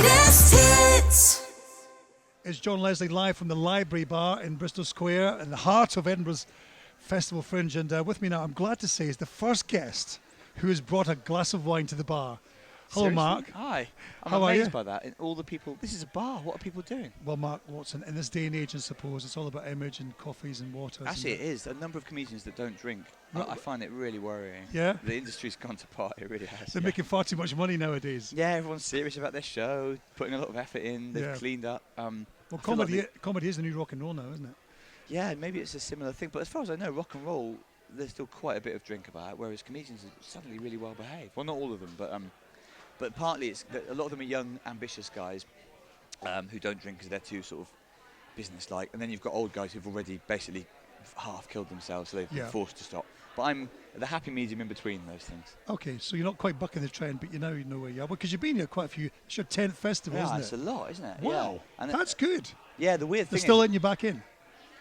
greatest hits. It's John Leslie live from the Library Bar in Bristol Square in the heart of Edinburgh's Festival Fringe. And with me now, I'm glad to say, is the first guest who has brought a glass of wine to the bar. Hello, Seriously? Mark. Hi. I'm How are amazed you? by that. And all the people. This is a bar. What are people doing? Well, Mark Watson, in this day and age, I suppose, it's all about image and coffees and waters. Actually, it is. A number of comedians that don't drink. I find it really worrying. Yeah? The industry's gone to pot. It really has. They're making far too much money nowadays. Yeah, everyone's serious about their show, putting a lot of effort in. They've Yeah. cleaned up. Well, I feel like comedy is the new rock and roll now, isn't it? yeah, maybe it's a similar thing. But as far as I know, rock and roll, there's still quite a bit of drink about it, whereas comedians are suddenly really well behaved. Well, not all of them, but partly it's that a lot of them are young, ambitious guys who don't drink because they're too sort of business-like. And then you've got old guys who've already basically half killed themselves, so they've been forced to stop. But I'm the happy medium in between those things. Okay, so you're not quite bucking the trend, but you know where you are. Because you've been here quite a few. It's your 10th festival, Yeah, isn't it's it? a lot, isn't it? Wow, Yeah. And that's good. yeah, the weird They're thing still is letting you back in.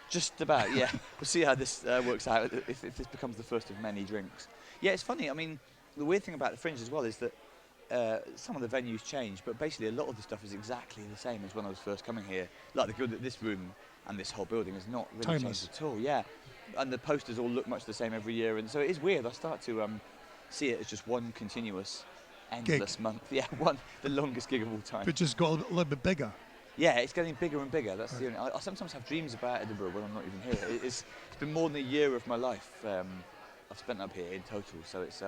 just about, yeah. We'll see how this works out if this becomes the first of many drinks. Yeah, it's funny. I mean, the weird thing about the Fringe as well is that some of the venues change, but basically a lot of the stuff is exactly the same as when I was first coming here. Like this room and this whole building has not really Timeless. changed at all. Yeah, and the posters all look much the same every year, and so it is weird. I start to see it as just one continuous, endless month. Yeah, the longest gig of all time. But just got a little bit bigger. Yeah, it's getting bigger and bigger. That's the only. I sometimes have dreams about Edinburgh when I'm not even here. It's been more than a year of my life I've spent up here in total. So it's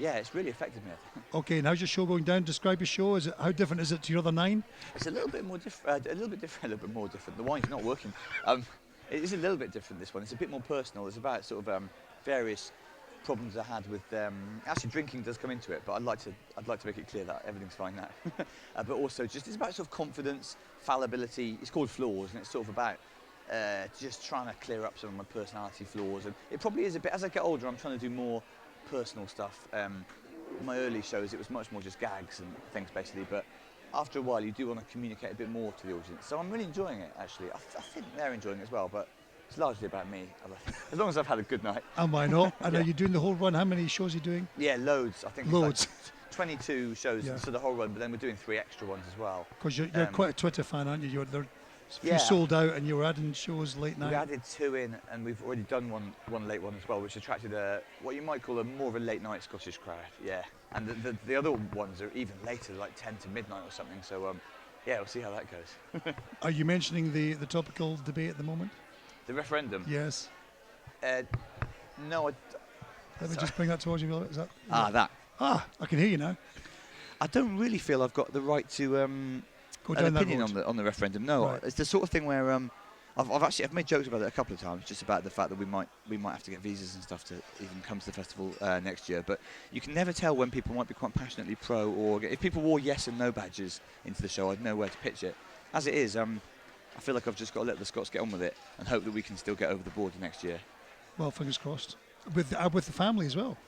yeah, it's really affected me, I think. Okay, and how's your show going down? Describe your show. How different is it to your other 9? It's a little bit more different. A little bit more different. The wine's not working. It is a little bit different, this one. It's a bit more personal. It's about sort of various problems I had with actually drinking does come into it, but I'd like to make it clear that everything's fine now. But also it's about sort of confidence, fallibility. It's called Flaws, and it's sort of about just trying to clear up some of my personality flaws. And it probably is a bit, as I get older, I'm trying to do more personal stuff. My early shows, it was much more just gags and things basically, but after a while you do want to communicate a bit more to the audience. So I'm really enjoying it, actually. I think they're enjoying it as well, but it's largely about me, as long as I've had a good night. And why not? And Yeah. are you doing the whole run? How many shows are you doing? Yeah, loads. I think Loads. It's like 22 shows, Yeah. so the whole run, but then we're doing 3 extra ones as well. Because you're quite a Twitter fan, aren't you? There's a few Yeah. sold out, and you were adding shows late night. We added 2 in, and we've already done one late one as well, which attracted what you might call more of a late night Scottish crowd. Yeah, and the other ones are even later, like 10 to midnight or something. So yeah, we'll see how that goes. Are you mentioning the topical debate at the moment? The referendum. Yes. No, Let me just bring that towards you. Is that? that. I can hear you now. I don't really feel I've got the right to Go an down that opinion road. on the referendum. No, Right. it's the sort of thing where I've made jokes about it a couple of times, just about the fact that we might have to get visas and stuff to even come to the festival next year. But you can never tell when people might be quite passionately pro or if people wore yes and no badges into the show, I'd know where to pitch it. As it is, I feel like I've just got to let the Scots get on with it and hope that we can still get over the border next year. Well, fingers crossed. With the family as well.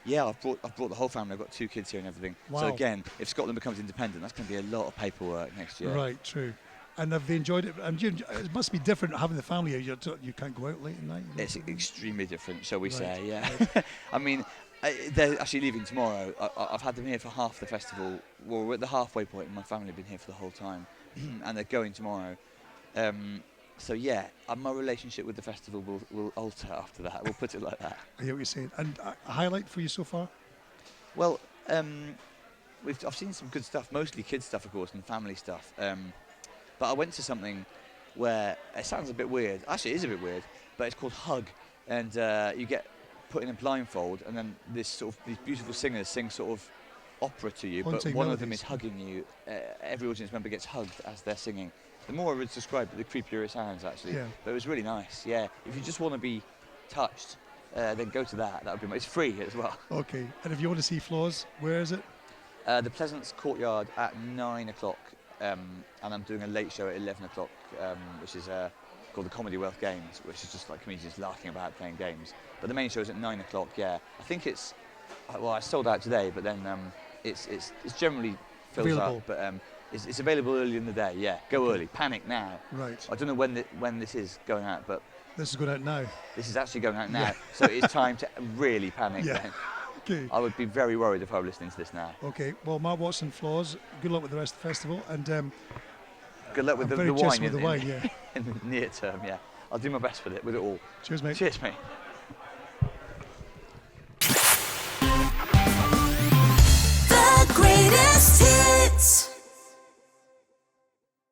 Yeah, I've brought the whole family. I've got 2 kids here and everything. Wow. So again, if Scotland becomes independent, that's going to be a lot of paperwork next year. Right, true. And have they enjoyed it? And it must be different having the family here. You can't go out late at night. It's extremely different, shall we Right, say? Yeah. right. I mean, they're actually leaving tomorrow. I've had them here for half the festival. Well, we're at the halfway point, and my family have been here for the whole time, and they're going tomorrow. So yeah, my relationship with the festival will alter after that. We'll put it like that. I hear what you're saying. And a highlight for you so far? Well, I've seen some good stuff, mostly kids stuff, of course, and family stuff. But I went to something where it sounds a bit weird. Actually, it is a bit weird, but it's called Hug, and you get put in a blindfold, and then these beautiful singers sing sort of opera to you, Haunting but one of them melodies. is hugging you. Every audience member gets hugged as they're singing. The more I would describe it, the creepier it sounds, actually. Yeah. But it was really nice. Yeah. If you just want to be touched, then go to that. That would be. It's free as well. Okay. And if you want to see Flaws, where is it? The Pleasance Courtyard at 9 o'clock, and I'm doing a late show at 11 o'clock, which is called the Comedy Wealth Games, which is just like comedians larking about playing games. But the main show is at 9 o'clock. Yeah. I think it's. Well, I sold out today, but then it's generally fills Available. up. But it's available early in the day. Yeah, go early. Panic now. Right. I don't know when this is going out, but This is going out now. this is actually going out now. Yeah. So it's time to really panic. Yeah. Then. Okay. I would be very worried if I were listening to this now. Okay. Well, Mark Watson, Flaws. Good luck with the rest of the festival, and Good luck with I'm the very wine, with the wine. Yeah. in the near term, yeah. I'll do my best with it all. Cheers, mate. Cheers, mate.